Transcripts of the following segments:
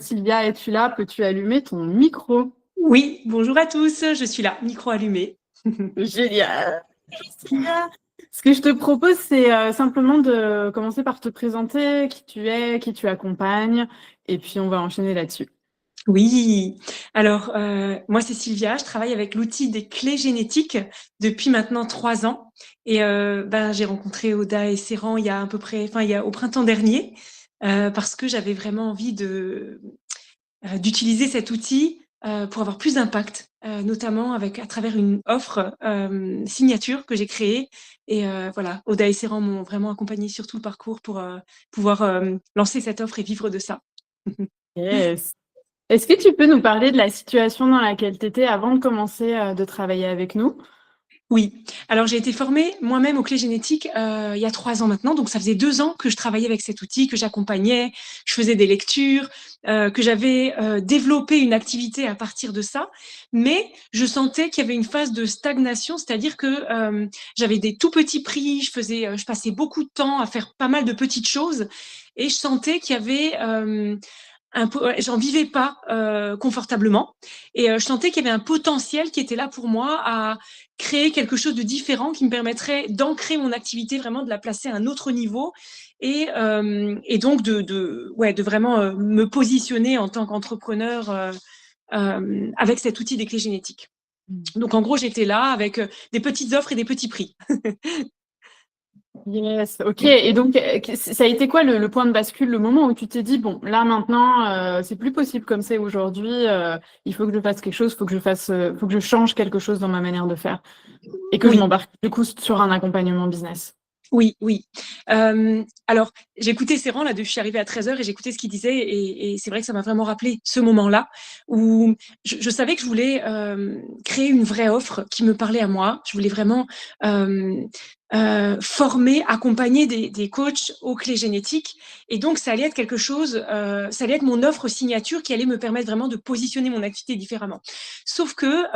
Sylvia, es-tu là? Peux-tu allumer ton micro? Oui, bonjour à tous, je suis là, micro allumé. Génial. Sylvia. Ce que je te propose, c'est simplement de commencer par te présenter qui tu es, qui tu accompagnes, et puis on va enchaîner là-dessus. Oui, alors moi c'est Sylvia, je travaille avec l'outil des clés génétiques depuis maintenant 3 ans et j'ai rencontré Oda et Séran il y a à peu près, il y a au printemps dernier parce que j'avais vraiment envie d'utiliser cet outil pour avoir plus d'impact, notamment à travers une offre signature que j'ai créée. Et voilà, Oda et Séran m'ont vraiment accompagnée sur tout le parcours pour pouvoir lancer cette offre et vivre de ça. Yes. Est-ce que tu peux nous parler de la situation dans laquelle tu étais avant de commencer de travailler avec nous? Oui, alors j'ai été formée moi-même aux clés génétiques il y a 3 ans maintenant, donc ça faisait 2 ans que je travaillais avec cet outil, que j'accompagnais, je faisais des lectures, que j'avais développé une activité à partir de ça, mais je sentais qu'il y avait une phase de stagnation, c'est-à-dire que j'avais des tout petits prix, je passais beaucoup de temps à faire pas mal de petites choses, et je sentais qu'il y avait j'en vivais pas confortablement, et je sentais qu'il y avait un potentiel qui était là pour moi à créer quelque chose de différent qui me permettrait d'ancrer mon activité, vraiment de la placer à un autre niveau, et donc de vraiment me positionner en tant qu'entrepreneur avec cet outil des clés génétiques. Donc en gros, j'étais là avec des petites offres et des petits prix. Yes, ok. Et donc, ça a été quoi le point de bascule, le moment où tu t'es dit, bon, là maintenant, c'est plus possible comme c'est aujourd'hui, il faut que je fasse quelque chose, faut que je change quelque chose dans ma manière de faire et que je Oui. m'embarque du coup sur un accompagnement business. Oui, oui. Alors, j'écoutais Séran, là, je suis arrivée à 13h et j'écoutais ce qu'il disait, et c'est vrai que ça m'a vraiment rappelé ce moment-là où je savais que je voulais créer une vraie offre qui me parlait à moi. Je voulais vraiment euh, former, accompagner des coachs aux clés génétiques. Et donc, ça allait être quelque chose, ça allait être mon offre signature qui allait me permettre vraiment de positionner mon activité différemment. Sauf que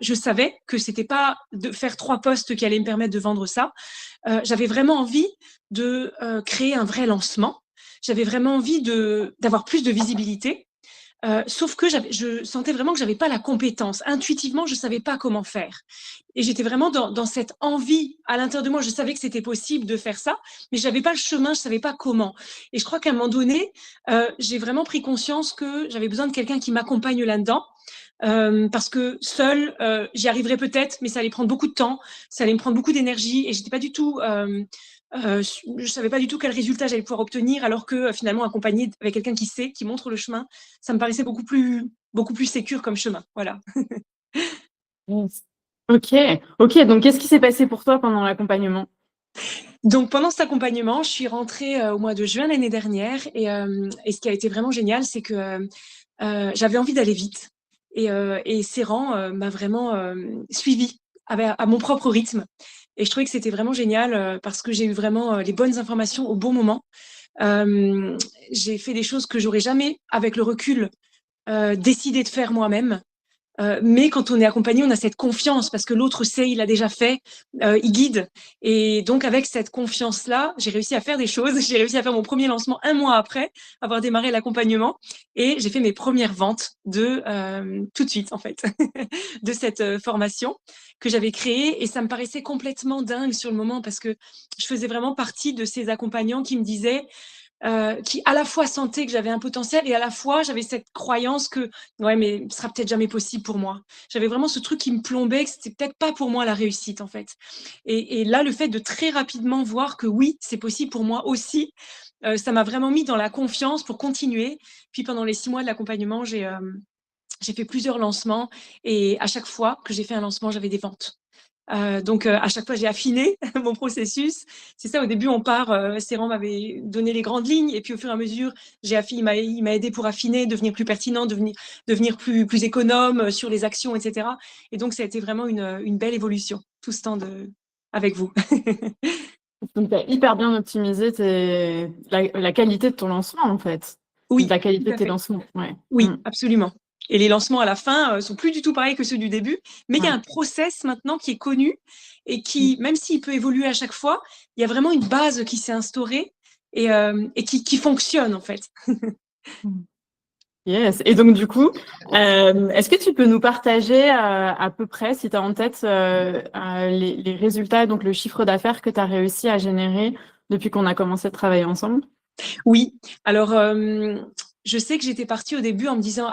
je savais que c'était pas de faire 3 postes qui allaient me permettre de vendre ça. J'avais vraiment envie de créer un vrai lancement. J'avais vraiment envie d'avoir plus de visibilité. Sauf que je sentais vraiment que j'avais pas la compétence. Intuitivement, je savais pas comment faire. Et j'étais vraiment dans cette envie à l'intérieur de moi. Je savais que c'était possible de faire ça, mais j'avais pas le chemin, je savais pas comment. Et je crois qu'à un moment donné, j'ai vraiment pris conscience que j'avais besoin de quelqu'un qui m'accompagne là-dedans. Parce que seule, j'y arriverais peut-être, mais ça allait prendre beaucoup de temps, ça allait me prendre beaucoup d'énergie, et j'étais pas du tout, je savais pas du tout quel résultat j'allais pouvoir obtenir, alors que finalement accompagner avec quelqu'un qui sait, qui montre le chemin, ça me paraissait beaucoup plus sécure comme chemin. Voilà. Yes. Ok, ok. Donc, qu'est-ce qui s'est passé pour toi pendant l'accompagnement? Donc pendant cet accompagnement, je suis rentrée au mois de juin l'année dernière, et ce qui a été vraiment génial, c'est que j'avais envie d'aller vite, et Séran m'a vraiment suivie à mon propre rythme. Et je trouvais que c'était vraiment génial parce que j'ai eu vraiment les bonnes informations au bon moment. Euh, j'ai fait des choses que j'aurais jamais, avec le recul, décidé de faire moi-même. Mais quand on est accompagné, on a cette confiance parce que l'autre sait, il a déjà fait, il guide. Et donc, avec cette confiance-là, j'ai réussi à faire des choses. J'ai réussi à faire mon premier lancement un mois après avoir démarré l'accompagnement. Et j'ai fait mes premières ventes tout de suite, en fait, de cette formation que j'avais créée. Et ça me paraissait complètement dingue sur le moment parce que je faisais vraiment partie de ces accompagnants qui me disaient, qui à la fois sentaient que j'avais un potentiel, et à la fois j'avais cette croyance que ouais, mais ce sera peut-être jamais possible pour moi. J'avais vraiment ce truc qui me plombait, que c'était peut-être pas pour moi la réussite, en fait. Et là, le fait de très rapidement voir que oui, c'est possible pour moi aussi, ça m'a vraiment mis dans la confiance pour continuer. Puis pendant les 6 mois de l'accompagnement, j'ai fait plusieurs lancements, et à chaque fois que j'ai fait un lancement, j'avais des ventes. Donc à chaque fois, j'ai affiné mon processus. C'est ça, au début, on part, Séran m'avait donné les grandes lignes, et puis au fur et à mesure, il m'a aidé pour affiner, devenir plus pertinent, devenir plus économe sur les actions, etc. Et donc, ça a été vraiment une belle évolution, tout ce temps avec vous. Donc, tu as hyper bien optimisé la qualité de ton lancement, en fait. Oui, La tout qualité de à tes fait. lancements, ouais. Oui, absolument. Et les lancements à la fin sont plus du tout pareils que ceux du début, mais il y a Ouais. un process maintenant qui est connu, et Mm. qui, même s'il peut évoluer à chaque fois, il y a vraiment une base qui s'est instaurée, et qui fonctionne en fait. Yes. Et donc, du coup, est-ce que tu peux nous partager à peu près, si tu as en tête, les résultats, donc le chiffre d'affaires que tu as réussi à générer depuis qu'on a commencé à travailler ensemble? Oui, alors je sais que j'étais partie au début en me disant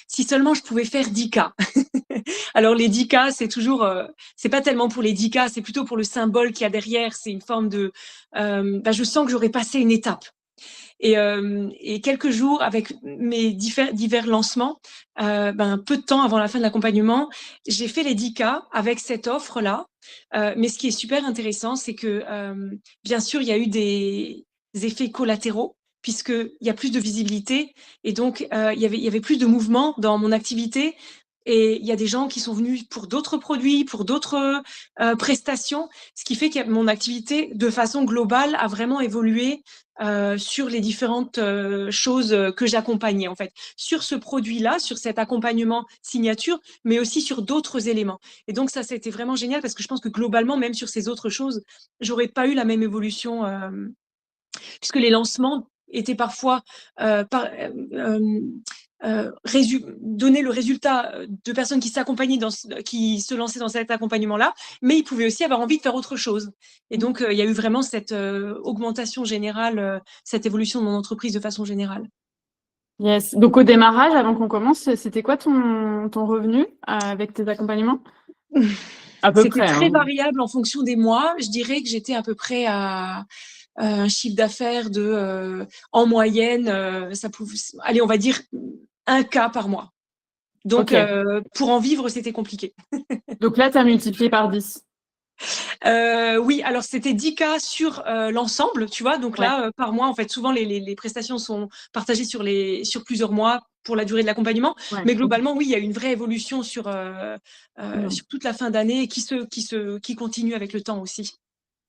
si seulement je pouvais faire 10K. Alors les 10K, c'est toujours, c'est pas tellement pour les 10K, c'est plutôt pour le symbole qu'il y a derrière. C'est une forme de, je sens que j'aurais passé une étape. Et quelques jours avec mes divers lancements, peu de temps avant la fin de l'accompagnement, j'ai fait les 10K avec cette offre-là. Mais ce qui est super intéressant, c'est que bien sûr, il y a eu des effets collatéraux puisqu'il y a plus de visibilité et donc il y avait plus de mouvement dans mon activité. Et il y a des gens qui sont venus pour d'autres produits, pour d'autres prestations, ce qui fait que mon activité, de façon globale, a vraiment évolué sur les différentes choses que j'accompagnais en fait, sur ce produit-là, sur cet accompagnement signature, mais aussi sur d'autres éléments. Et donc ça, c'était vraiment génial parce que je pense que globalement, même sur ces autres choses, j'aurais pas eu la même évolution puisque les lancements étaient parfois donner le résultat de personnes qui s'accompagnaient qui se lançaient dans cet accompagnement-là, mais ils pouvaient aussi avoir envie de faire autre chose. Et donc, il y a eu vraiment cette augmentation générale, cette évolution de mon entreprise de façon générale. Yes. Donc, au démarrage, avant qu'on commence, c'était quoi ton revenu avec tes accompagnements? À peu C'était près, très hein. variable en fonction des mois. Je dirais que j'étais à peu près à un chiffre d'affaires de, en moyenne, ça pouvait, allez, on va dire 1K par mois. Donc, Ok. pour en vivre, c'était compliqué. Donc là, tu as multiplié par 10. Oui, alors c'était 10K sur l'ensemble, tu vois. Donc Ouais. là, par mois, en fait, souvent les prestations sont partagées sur plusieurs mois pour la durée de l'accompagnement. Ouais. Mais Ok. globalement, oui, il y a une vraie évolution sur toute la fin d'année et qui continue avec le temps aussi,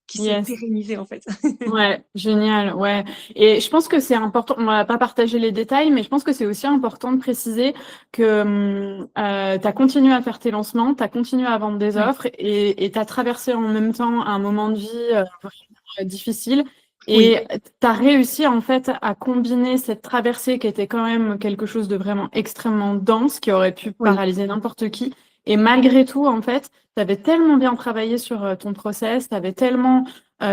qui s'est Yes. pérennisée en fait. Ouais, génial, ouais. Et je pense que c'est important, on va pas partager les détails, mais je pense que c'est aussi important de préciser que tu as continué à faire tes lancements, tu as continué à vendre des Oui, offres et tu as traversé en même temps un moment de vie vraiment difficile. oui, Et tu as réussi en fait à combiner cette traversée qui était quand même quelque chose de vraiment extrêmement dense, qui aurait pu oui, paralyser n'importe qui. Et malgré tout, en fait, tu avais tellement bien travaillé sur ton process, tu avais tellement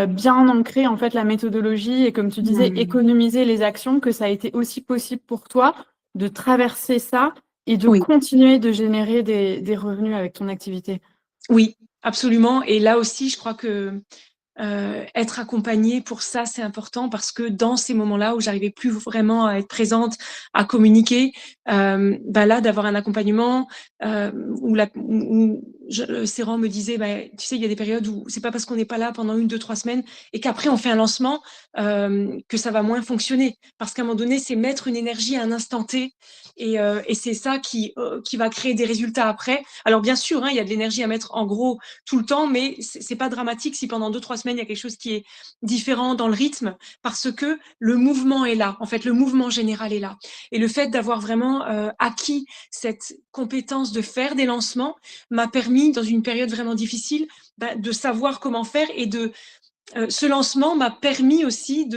bien ancrer en fait la méthodologie et comme tu disais, hmm, économiser les actions, que ça a été aussi possible pour toi de traverser ça et de oui. continuer de générer des revenus avec ton activité. Oui, absolument. Et là aussi, je crois que être accompagnée pour ça, c'est important parce que dans ces moments-là où j'arrivais plus vraiment à être présente, à communiquer, là, d'avoir un accompagnement où Séran me disait, tu sais, il y a des périodes où c'est pas parce qu'on n'est pas là pendant 1, 2, 3 semaines et qu'après on fait un lancement que ça va moins fonctionner. Parce qu'à un moment donné, c'est mettre une énergie à un instant T et c'est ça qui va créer des résultats après. Alors bien sûr, hein, il y a de l'énergie à mettre en gros tout le temps, mais c'est pas dramatique si pendant 2, 3 semaines, il y a quelque chose qui est différent dans le rythme parce que le mouvement est là. En fait, le mouvement général est là. Et le fait d'avoir vraiment acquis cette compétence de faire des lancements m'a permis, dans une période vraiment difficile, de savoir comment faire et ce lancement m'a permis aussi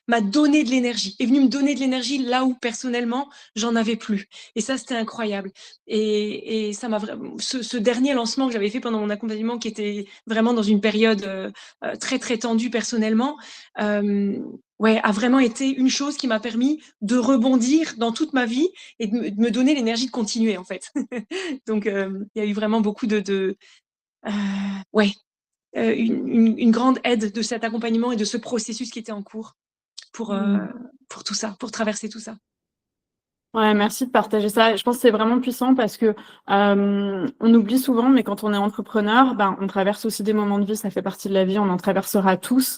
m'a donné de l'énergie, est venu me donner de l'énergie là où personnellement j'en avais plus. Et ça, c'était incroyable. Et ça m'a vraiment, ce dernier lancement que j'avais fait pendant mon accompagnement, qui était vraiment dans une période très très tendue personnellement, ouais, a vraiment été une chose qui m'a permis de rebondir dans toute ma vie et de me donner l'énergie de continuer en fait. Donc il y a eu vraiment beaucoup ouais, une grande aide de cet accompagnement et de ce processus qui était en cours pour, euh, Mm. pour tout ça, pour traverser tout ça. Ouais, merci de partager ça. Je pense que c'est vraiment puissant parce que on oublie souvent, mais quand on est entrepreneur, on traverse aussi des moments de vie, ça fait partie de la vie, on en traversera tous.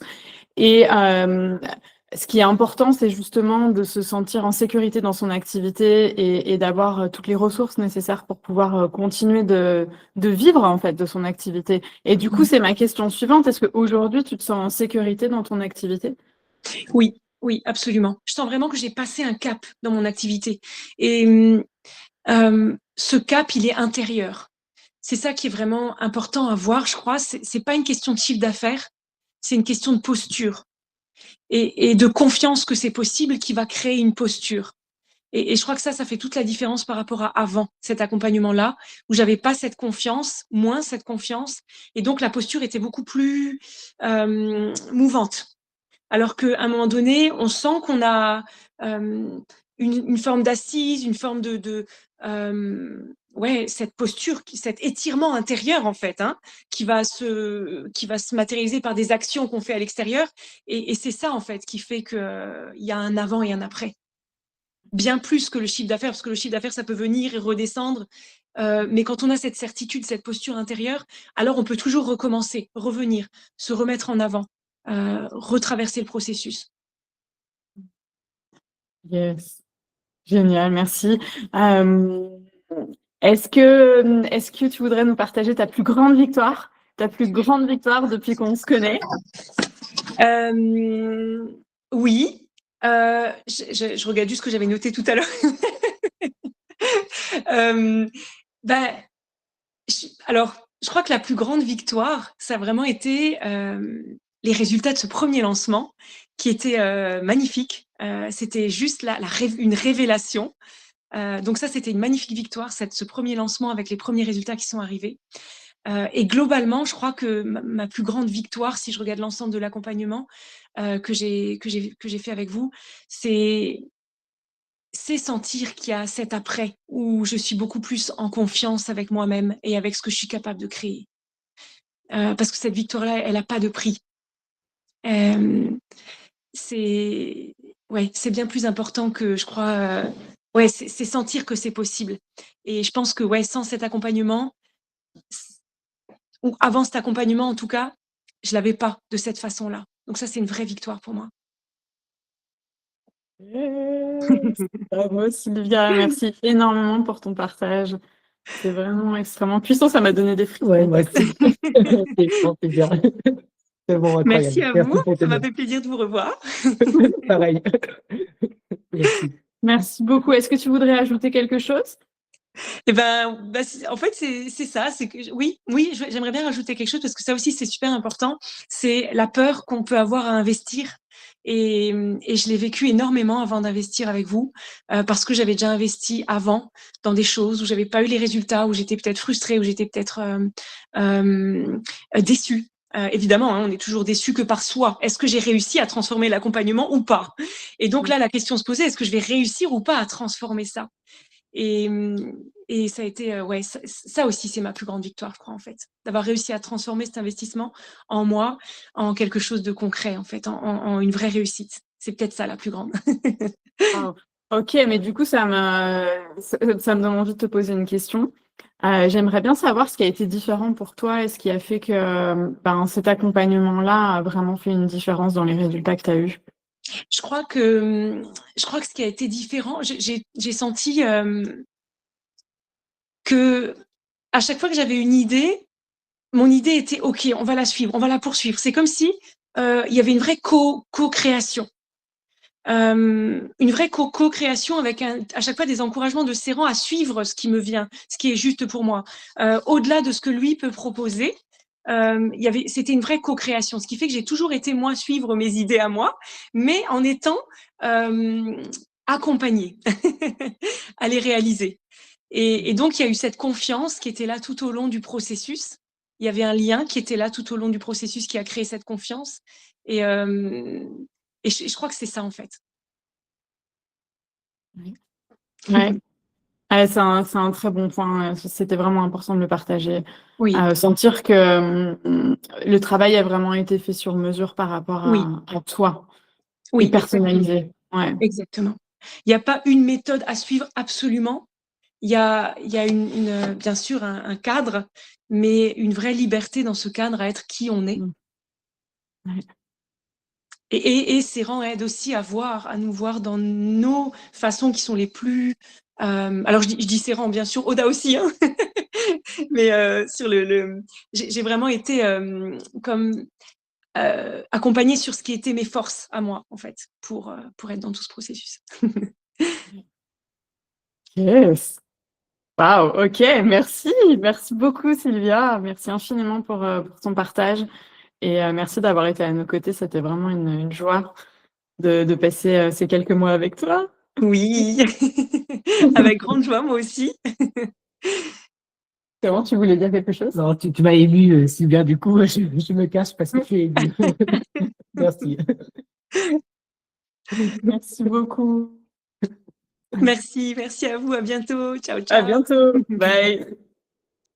Et ce qui est important, c'est justement de se sentir en sécurité dans son activité et d'avoir toutes les ressources nécessaires pour pouvoir continuer de vivre en fait de son activité. Et du coup, c'est ma question suivante. Est-ce qu'aujourd'hui, tu te sens en sécurité dans ton activité? Oui, oui, absolument. Je sens vraiment que j'ai passé un cap dans mon activité. Et ce cap, il est intérieur. C'est ça qui est vraiment important à voir, je crois. C'est pas une question de chiffre d'affaires, c'est une question de posture. et de confiance que c'est possible qui va créer une posture. Et je crois que ça fait toute la différence par rapport à avant cet accompagnement-là, où j'avais pas cette confiance, moins cette confiance, et donc la posture était beaucoup plus mouvante. Alors qu'à un moment donné, on sent qu'on a une forme d'assise, une forme ouais, cette posture, cet étirement intérieur en fait, hein, qui va se matérialiser par des actions qu'on fait à l'extérieur. Et c'est ça en fait qui fait qu'il y a un avant et un après. Bien plus que le chiffre d'affaires, parce que le chiffre d'affaires, ça peut venir et redescendre. Mais quand on a cette certitude, cette posture intérieure, alors on peut toujours recommencer, revenir, se remettre en avant, retraverser le processus. Yes. Génial, merci. Euh, est-ce que tu voudrais nous partager ta plus grande victoire depuis qu'on se connaît? Oui. Je regarde juste ce que j'avais noté tout à l'heure. Ben, alors, je crois que la plus grande victoire, ça a vraiment été les résultats de ce premier lancement, qui était magnifique. C'était juste une révélation. Donc ça, c'était une magnifique victoire, ce premier lancement avec les premiers résultats qui sont arrivés. Et globalement, je crois que ma plus grande victoire, si je regarde l'ensemble de l'accompagnement que j'ai fait avec vous, c'est sentir qu'il y a cet après où je suis beaucoup plus en confiance avec moi-même et avec ce que je suis capable de créer. Parce que cette victoire-là, elle n'a pas de prix. C'est ouais, c'est bien plus important que je crois. Ouais, c'est sentir que c'est possible. Et je pense que ouais, sans cet accompagnement, ou avant cet accompagnement en tout cas, je l'avais pas de cette façon-là. Donc ça, c'est une vraie victoire pour moi. Yes. Bravo Sylvia, merci énormément pour ton partage. C'est vraiment extrêmement puissant, ça m'a donné des frissons. Ouais, moi aussi. C'est bien. C'est bon, Merci incroyable. à Merci vous, pour tes ça m'a mots. fait plaisir de vous revoir. Pareil. Merci. Merci beaucoup. Est-ce que tu voudrais ajouter quelque chose? Et en fait, c'est ça. C'est que oui, j'aimerais bien rajouter quelque chose parce que ça aussi, c'est super important. C'est la peur qu'on peut avoir à investir. Et je l'ai vécu énormément avant d'investir avec vous, parce que j'avais déjà investi avant dans des choses où j'avais pas eu les résultats, où j'étais peut-être frustrée, où j'étais peut-être déçue. Évidemment, hein, on est toujours déçu que par soi. Est-ce que j'ai réussi à transformer l'accompagnement ou pas? Et donc là, la question se posait, est-ce que je vais réussir ou pas à transformer ça? Et ça a été, ouais, ça aussi, c'est ma plus grande victoire, je crois, en fait. D'avoir réussi à transformer cet investissement en moi, en quelque chose de concret, en fait, en une vraie réussite. C'est peut-être ça la plus grande. Wow. Ok, mais du coup, ça me donne envie de te poser une question. J'aimerais bien savoir ce qui a été différent pour toi et ce qui a fait que cet accompagnement-là a vraiment fait une différence dans les résultats que tu as eus. Je crois que ce qui a été différent, j'ai senti que à chaque fois que j'avais une idée, mon idée était OK, on va la suivre, on va la poursuivre. C'est comme si il y avait une vraie co-création. Une vraie co-création avec à chaque fois des encouragements de Serran à suivre ce qui me vient, ce qui est juste pour moi. Au-delà de ce que lui peut proposer, c'était une vraie co-création, ce qui fait que j'ai toujours été moi suivre mes idées à moi, mais en étant accompagnée à les réaliser. Et donc il y a eu cette confiance qui était là tout au long du processus. Il y avait un lien qui était là tout au long du processus qui a créé cette confiance. Et je crois que c'est ça, en fait. Ouais. C'est un très bon point. C'était vraiment important de le partager. Oui, Sentir que le travail a vraiment été fait sur mesure par rapport oui, à toi et oui, personnalisé. Ouais. exactement. Il n'y a pas une méthode à suivre absolument. Il y a bien sûr un cadre, mais une vraie liberté dans ce cadre à être qui on est. Ouais. Et Serran aide aussi à nous voir dans nos façons qui sont les plus. Alors je dis Serran, bien sûr, Oda aussi, hein. Mais sur j'ai vraiment été comme accompagnée sur ce qui était mes forces à moi, en fait, pour être dans tout ce processus. Yes. Wow, ok, merci. Merci beaucoup, Sylvia. Merci infiniment pour ton partage. Et merci d'avoir été à nos côtés. C'était vraiment une joie de passer ces quelques mois avec toi. Oui, avec grande joie, moi aussi. Comment tu voulais dire quelque chose? Non, tu m'as ému, Sylvia, du coup, je me cache parce que tu es ému. Merci. Merci beaucoup. Merci à vous, à bientôt. Ciao, À ciao. bientôt. Bye.